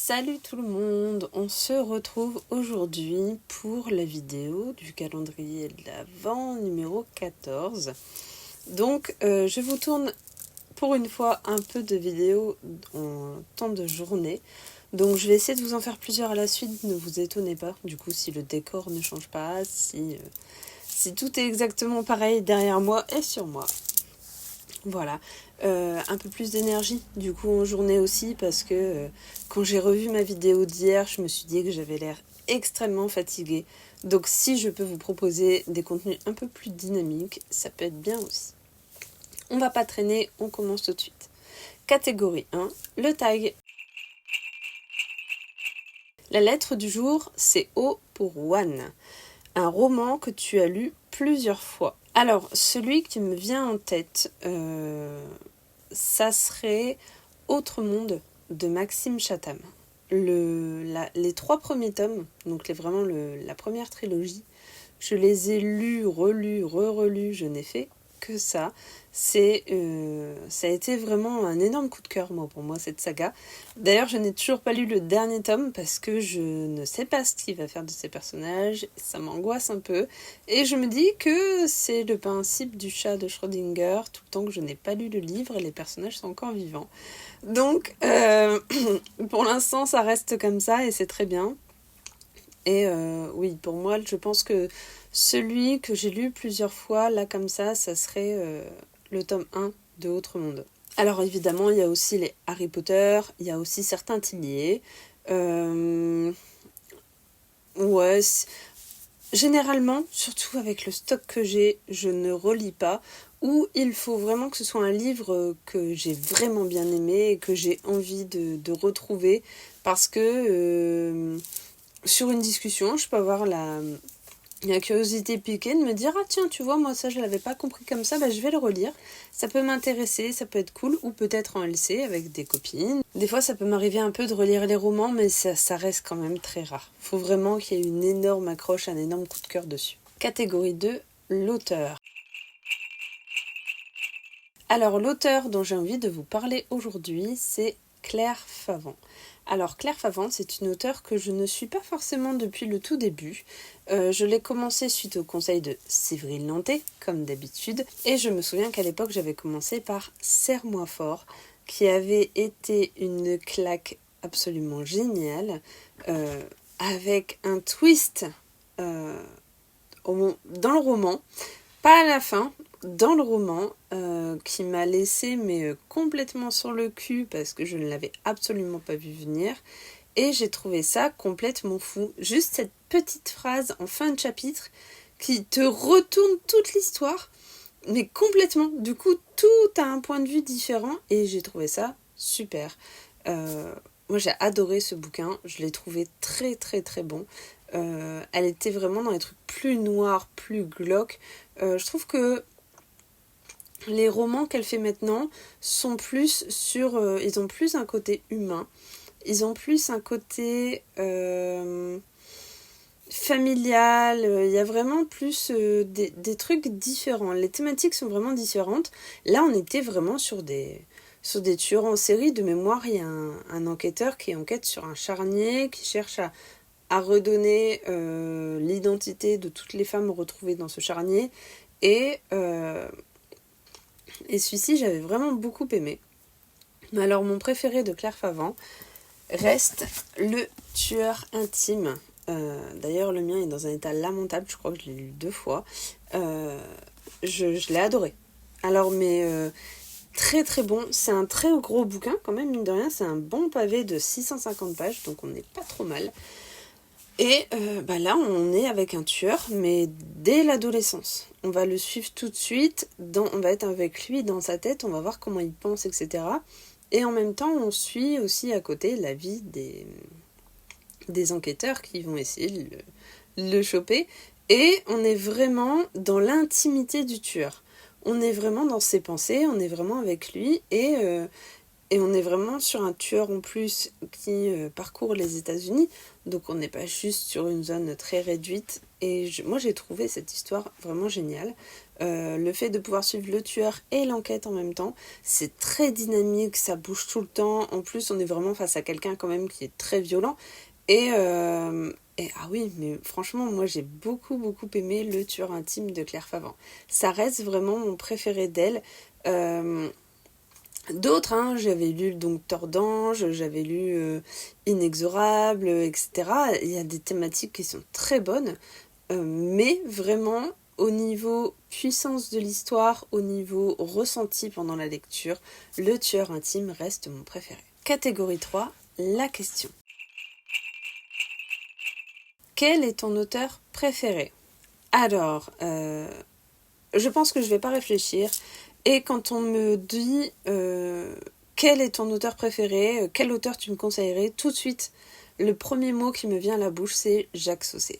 Salut tout le monde, on se retrouve aujourd'hui pour la vidéo du calendrier de l'Avent numéro 14. Donc je vous tourne pour une fois un peu de vidéos en temps de journée. Donc je vais essayer de vous en faire plusieurs à la suite, ne vous étonnez pas. Du coup si le décor ne change pas, si tout est exactement pareil derrière moi et sur moi. Voilà, un peu plus d'énergie du coup en journée aussi parce que quand j'ai revu ma vidéo d'hier, je me suis dit que j'avais l'air extrêmement fatiguée. Donc si je peux vous proposer des contenus un peu plus dynamiques, ça peut être bien aussi. On va pas traîner, on commence tout de suite. Catégorie 1, le tag. La lettre du jour, c'est O pour One, un roman que tu as lu plusieurs fois. Alors, celui qui me vient en tête, ça serait Autre monde de Maxime Chatham. Les 3 premiers tomes, donc la première trilogie, je les ai lus, relus, re-relus, je n'ai fait que ça. Ça a été vraiment un énorme coup de cœur pour moi cette saga. D'ailleurs je n'ai toujours pas lu le dernier tome parce que je ne sais pas ce qu'il va faire de ces personnages, ça m'angoisse un peu et je me dis que c'est le principe du chat de Schrödinger, tout le temps que je n'ai pas lu le livre et les personnages sont encore vivants. Donc pour l'instant ça reste comme ça et c'est très bien. Et oui, pour moi, je pense que celui que j'ai lu plusieurs fois, là comme ça serait le tome 1 de Autre Monde. Alors évidemment, il y a aussi les Harry Potter, il y a aussi certains Tillier. Ouais, généralement, surtout avec le stock que j'ai, je ne relis pas. Ou il faut vraiment que ce soit un livre que j'ai vraiment bien aimé et que j'ai envie de retrouver. Parce que sur une discussion, je peux avoir la curiosité piquée de me dire « Ah tiens, tu vois, moi ça je l'avais pas compris comme ça, je vais le relire. Ça peut m'intéresser, ça peut être cool. » Ou peut-être en LC avec des copines. Des fois ça peut m'arriver un peu de relire les romans, mais ça reste quand même très rare. Faut vraiment qu'il y ait une énorme accroche, un énorme coup de cœur dessus. Catégorie 2, l'auteur. Alors l'auteur dont j'ai envie de vous parler aujourd'hui, c'est Claire Favant. Alors Claire Favant, c'est une auteure que je ne suis pas forcément depuis le tout début. Je l'ai commencé suite au conseil de Séverine Lanté, comme d'habitude. Et je me souviens qu'à l'époque, j'avais commencé par Serre-moi fort, qui avait été une claque absolument géniale, avec un twist dans le roman, pas à la fin, dans le roman, qui m'a laissé complètement sur le cul parce que je ne l'avais absolument pas vu venir et j'ai trouvé ça complètement fou. Juste cette petite phrase en fin de chapitre qui te retourne toute l'histoire, mais complètement. Du coup, tout a un point de vue différent et j'ai trouvé ça super. Moi, j'ai adoré ce bouquin, je l'ai trouvé très très très bon. Elle était vraiment dans les trucs plus noirs, plus glauques. Je trouve que les romans qu'elle fait maintenant sont plus sur... ils ont plus un côté humain. Ils ont plus un côté familial. Il y a vraiment plus des trucs différents. Les thématiques sont vraiment différentes. Là, on était vraiment sur des tueurs en série. De mémoire, il y a un enquêteur qui enquête sur un charnier, qui cherche à redonner l'identité de toutes les femmes retrouvées dans ce charnier. Et celui-ci, j'avais vraiment beaucoup aimé. Alors, mon préféré de Claire Favant reste Le tueur intime. D'ailleurs, le mien est dans un état lamentable. Je crois que je l'ai lu 2 fois. Je l'ai adoré. Alors, très très bon. C'est un très gros bouquin, quand même, mine de rien. C'est un bon pavé de 650 pages, donc on n'est pas trop mal. Et là, on est avec un tueur, mais dès l'adolescence. On va le suivre tout de suite, on va être avec lui dans sa tête, on va voir comment il pense, etc. Et en même temps, on suit aussi à côté la vie des enquêteurs qui vont essayer de le choper. Et on est vraiment dans l'intimité du tueur. On est vraiment dans ses pensées, on est vraiment avec lui. Et Et on est vraiment sur un tueur en plus qui parcourt les États-Unis, donc on n'est pas juste sur une zone très réduite. Et moi j'ai trouvé cette histoire vraiment géniale. Le fait de pouvoir suivre le tueur et l'enquête en même temps, c'est très dynamique, ça bouge tout le temps. En plus on est vraiment face à quelqu'un quand même qui est très violent. Et ah oui, mais franchement, moi j'ai beaucoup aimé Le Tueur intime de Claire Favant. Ça reste vraiment mon préféré d'elle. D'autres, hein, j'avais lu donc Tordange, j'avais lu Inexorable, etc. Il y a des thématiques qui sont très bonnes, mais vraiment au niveau puissance de l'histoire, au niveau ressenti pendant la lecture, Le Tueur intime reste mon préféré. Catégorie 3, la question. Quel est ton auteur préféré ? Alors, je pense que je vais pas réfléchir. Et quand on me dit quel est ton auteur préféré, quel auteur tu me conseillerais, tout de suite, le premier mot qui me vient à la bouche, c'est Jacques Saucé.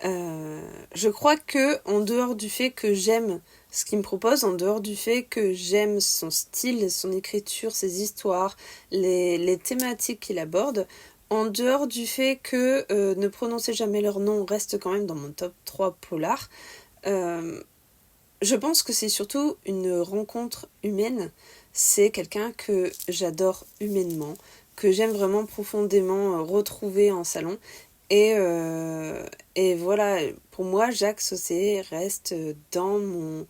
Je crois que, en dehors du fait que j'aime ce qu'il me propose, en dehors du fait que j'aime son style, son écriture, ses histoires, les thématiques qu'il aborde, en dehors du fait que ne prononcer jamais leur nom reste quand même dans mon top 3 polar, je pense que c'est surtout une rencontre humaine. C'est quelqu'un que j'adore humainement, que j'aime vraiment profondément retrouver en salon. Et voilà, pour moi, Jacques Saucé reste dans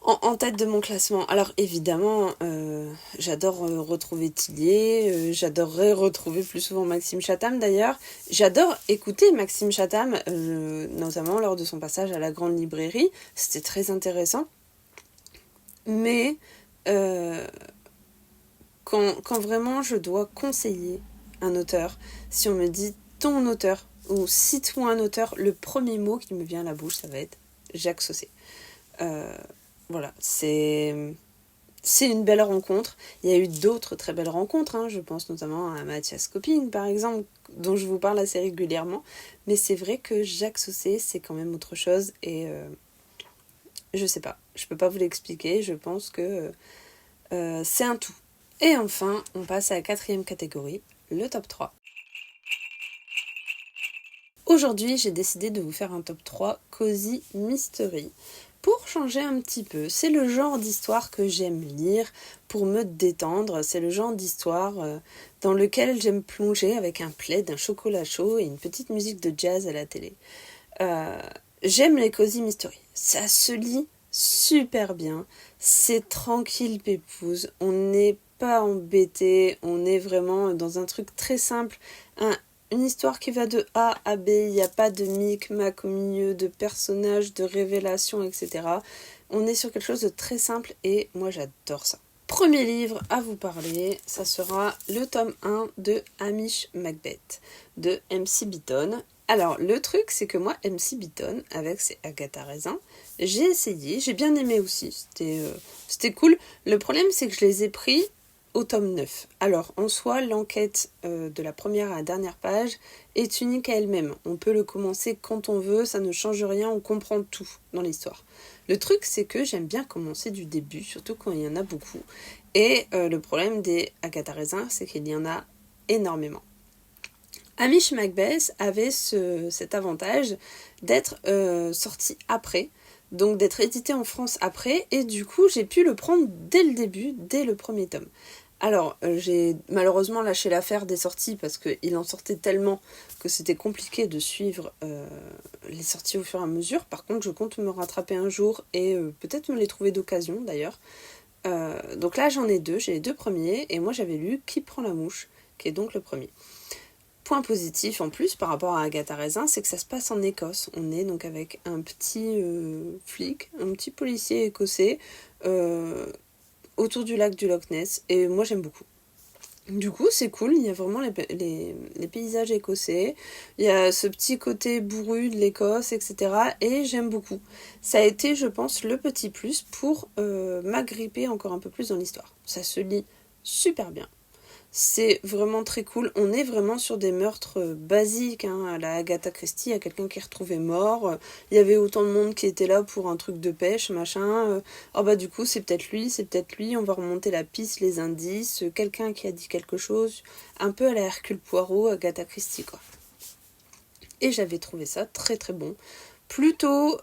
en tête de mon classement. Alors évidemment, j'adore retrouver Tillier, j'adorerais retrouver plus souvent Maxime Chatham d'ailleurs. J'adore écouter Maxime Chatham, notamment lors de son passage à la Grande Librairie. C'était très intéressant. Mais quand vraiment je dois conseiller un auteur, si on me dit ton auteur ou cite-moi un auteur, le premier mot qui me vient à la bouche, ça va être Jacques Saucé. Voilà, c'est une belle rencontre. Il y a eu d'autres très belles rencontres, hein. Je pense notamment à Mathias Coping, par exemple, dont je vous parle assez régulièrement. Mais c'est vrai que Jacques Saucé, c'est quand même autre chose. Et je sais pas, je peux pas vous l'expliquer. Je pense que c'est un tout. Et enfin, on passe à la 4e catégorie, le top 3. Aujourd'hui, j'ai décidé de vous faire un top 3 Cozy Mystery. Pour changer un petit peu, c'est le genre d'histoire que j'aime lire pour me détendre. C'est le genre d'histoire dans lequel j'aime plonger avec un plaid, un chocolat chaud et une petite musique de jazz à la télé. J'aime les Cozy Mystery. Ça se lit super bien. C'est tranquille pépouze. On n'est pas embêté. On est vraiment dans un truc très simple. Une histoire qui va de A à B, il n'y a pas de micmac au milieu, de personnages, de révélations, etc. On est sur quelque chose de très simple et moi j'adore ça. Premier livre à vous parler, ça sera le tome 1 de Hamish Macbeth de MC Beaton. Alors le truc c'est que moi MC Beaton, avec ses Agatha Raisin, j'ai essayé, j'ai bien aimé aussi, c'était cool. Le problème c'est que je les ai pris au tome 9. Alors, en soi, l'enquête de la première à la dernière page est unique à elle-même. On peut le commencer quand on veut, ça ne change rien, on comprend tout dans l'histoire. Le truc, c'est que j'aime bien commencer du début, surtout quand il y en a beaucoup. Et le problème des Agatha Raisin, c'est qu'il y en a énormément. Hamish Macbeth avait cet avantage d'être sorti après, donc d'être édité en France après, et du coup, j'ai pu le prendre dès le début, dès le premier tome. Alors, j'ai malheureusement lâché l'affaire des sorties parce qu'il en sortait tellement que c'était compliqué de suivre les sorties au fur et à mesure. Par contre, je compte me rattraper un jour et peut-être me les trouver d'occasion d'ailleurs. Donc là, j'en ai 2, j'ai les 2 premiers et moi j'avais lu Qui prend la mouche, qui est donc le premier. Point positif en plus par rapport à Agatha Raisin, c'est que ça se passe en Écosse. On est donc avec un petit flic, un petit policier écossais autour du lac du Loch Ness, et moi j'aime beaucoup. Du coup c'est cool, il y a vraiment les paysages écossais, il y a ce petit côté bourru de l'Écosse, etc. Et j'aime beaucoup. Ça a été, je pense, le petit plus pour m'agripper encore un peu plus dans l'histoire. Ça se lit super bien. C'est vraiment très cool. On est vraiment sur des meurtres basiques, hein, à la Agatha Christie, il y a quelqu'un qui est retrouvé mort. Il y avait autant de monde qui était là pour un truc de pêche, machin. Oh bah du coup c'est peut-être lui, on va remonter la piste, les indices, quelqu'un qui a dit quelque chose, un peu à la Hercule Poirot, Agatha Christie quoi. Et j'avais trouvé ça très très bon. Plutôt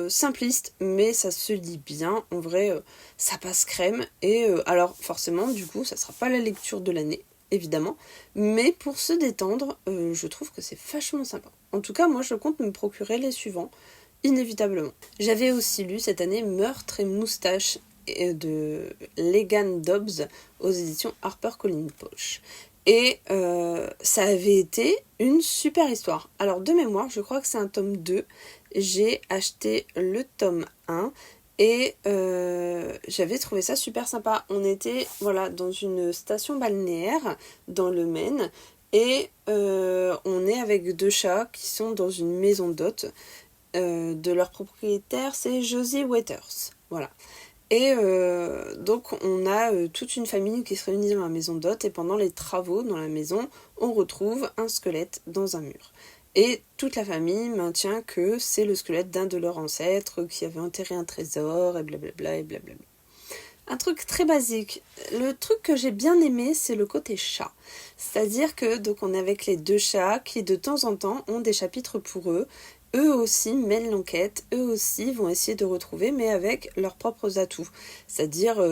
simpliste, mais ça se lit bien. En vrai, ça passe crème. Et alors, forcément, du coup, ça sera pas la lecture de l'année, évidemment. Mais pour se détendre, je trouve que c'est vachement sympa. En tout cas, moi, je compte me procurer les suivants, inévitablement. J'avais aussi lu cette année Meurtre et moustache de Legan Dobbs aux éditions HarperCollins Poche. Et ça avait été une super histoire. Alors de mémoire, je crois que c'est un tome 2. J'ai acheté le tome 1 et j'avais trouvé ça super sympa. On était dans une station balnéaire dans le Maine et on est avec 2 chats qui sont dans une maison d'hôtes. De leur propriétaire, c'est Josie Waiters. Voilà. Et donc on a toute une famille qui se réunit dans la maison d'hôtes et pendant les travaux dans la maison, on retrouve un squelette dans un mur. Et toute la famille maintient que c'est le squelette d'un de leurs ancêtres qui avait enterré un trésor et blablabla et blablabla. Un truc très basique. Le truc que j'ai bien aimé, c'est le côté chat. C'est-à-dire que donc on est avec les 2 chats qui de temps en temps ont des chapitres pour eux. Eux aussi mènent l'enquête, eux aussi vont essayer de retrouver, mais avec leurs propres atouts. C'est-à-dire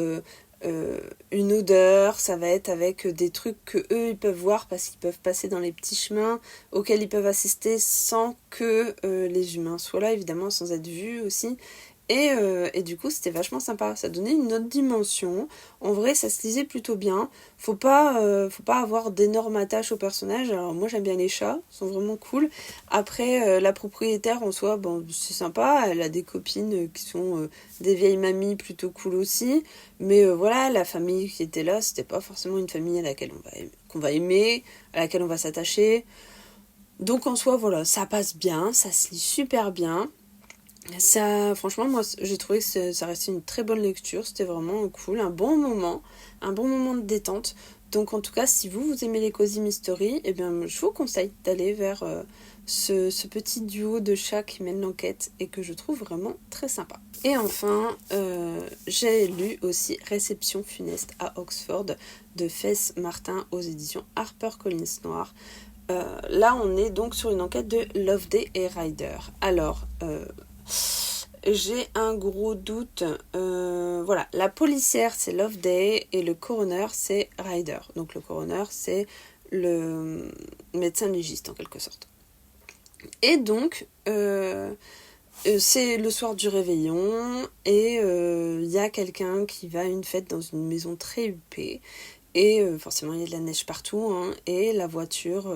une odeur, ça va être avec des trucs que eux ils peuvent voir parce qu'ils peuvent passer dans les petits chemins auxquels ils peuvent assister sans que les humains soient là, évidemment, sans être vus aussi. Et du coup, c'était vachement sympa. Ça donnait une autre dimension. En vrai, ça se lisait plutôt bien. Faut pas avoir d'énormes attaches aux personnages. Alors moi, j'aime bien les chats. Ils sont vraiment cool. Après, la propriétaire, en soi, bon, c'est sympa. Elle a des copines qui sont des vieilles mamies plutôt cool aussi. Mais voilà, la famille qui était là, c'était pas forcément une famille à laquelle qu'on va aimer, à laquelle on va s'attacher. Donc en soi, voilà, ça passe bien. Ça se lit super bien. Ça, franchement, moi, j'ai trouvé que ça restait une très bonne lecture. C'était vraiment cool, un bon moment de détente. Donc, en tout cas, si vous aimez les Cozy Mystery, eh bien, je vous conseille d'aller vers ce petit duo de chats qui mène l'enquête et que je trouve vraiment très sympa. Et enfin, j'ai lu aussi Réception funeste à Oxford de Fess Martin aux éditions HarperCollins Noir. Là, on est donc sur une enquête de Loveday et Ryder. Alors, j'ai un gros doute. Voilà, la policière c'est Loveday et le coroner c'est Ryder. Donc le coroner c'est le médecin légiste en quelque sorte. Et donc c'est le soir du réveillon et il y a quelqu'un qui va à une fête dans une maison très huppée. Et forcément il y a de la neige partout hein, et la voiture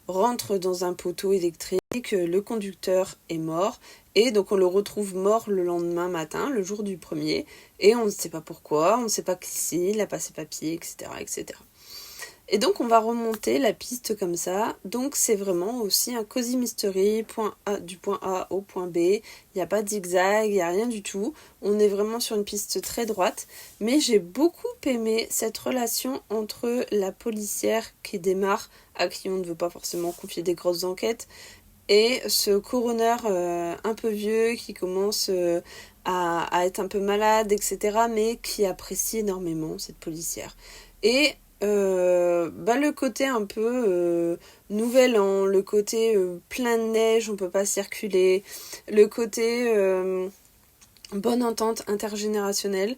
rentre dans un poteau électrique, le conducteur est mort et donc on le retrouve mort le lendemain matin, le jour du 1er et on ne sait pas pourquoi, on ne sait pas qui c'est, il a pas ses papiers, etc., etc. Et donc on va remonter la piste comme ça, donc c'est vraiment aussi un cozy mystery, du point A au point B, il n'y a pas de zigzag, il n'y a rien du tout, on est vraiment sur une piste très droite, mais j'ai beaucoup aimé cette relation entre la policière qui démarre, à qui on ne veut pas forcément confier des grosses enquêtes, et ce coroner un peu vieux qui commence à être un peu malade, etc., mais qui apprécie énormément cette policière. Et le côté un peu nouvel an, le côté plein de neige, on peut pas circuler, le côté bonne entente intergénérationnelle,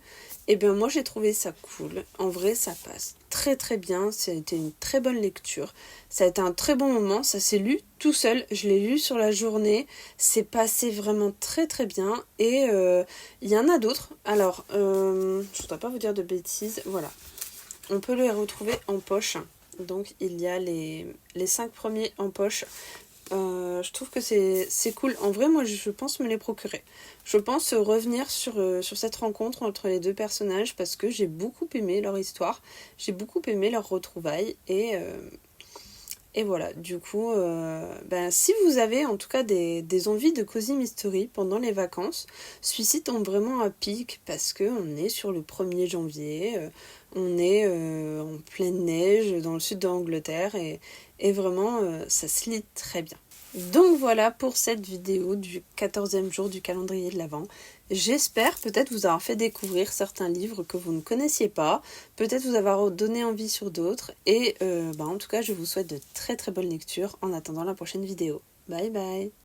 et bien moi j'ai trouvé ça cool. En vrai ça passe très très bien, ça a été une très bonne lecture, ça a été un très bon moment, ça s'est lu tout seul, je l'ai lu sur la journée, c'est passé vraiment très très bien, et il y en a d'autres. Alors je voudrais pas vous dire de bêtises, voilà. On peut les retrouver en poche. Donc il y a les 5 premiers en poche. Je trouve que c'est cool. En vrai, moi je pense me les procurer. Je pense revenir sur cette rencontre entre les 2 personnages parce que j'ai beaucoup aimé leur histoire. J'ai beaucoup aimé leur retrouvailles. Et voilà, du coup, si vous avez en tout cas des envies de Cozy Mystery pendant les vacances, celui-ci tombe vraiment à pic parce qu'on est sur le 1er janvier, on est en pleine neige dans le sud de l'Angleterre et vraiment ça se lit très bien. Donc voilà pour cette vidéo du 14e jour du calendrier de l'Avent. J'espère peut-être vous avoir fait découvrir certains livres que vous ne connaissiez pas, peut-être vous avoir donné envie sur d'autres, et en tout cas je vous souhaite de très très bonnes lectures en attendant la prochaine vidéo. Bye bye.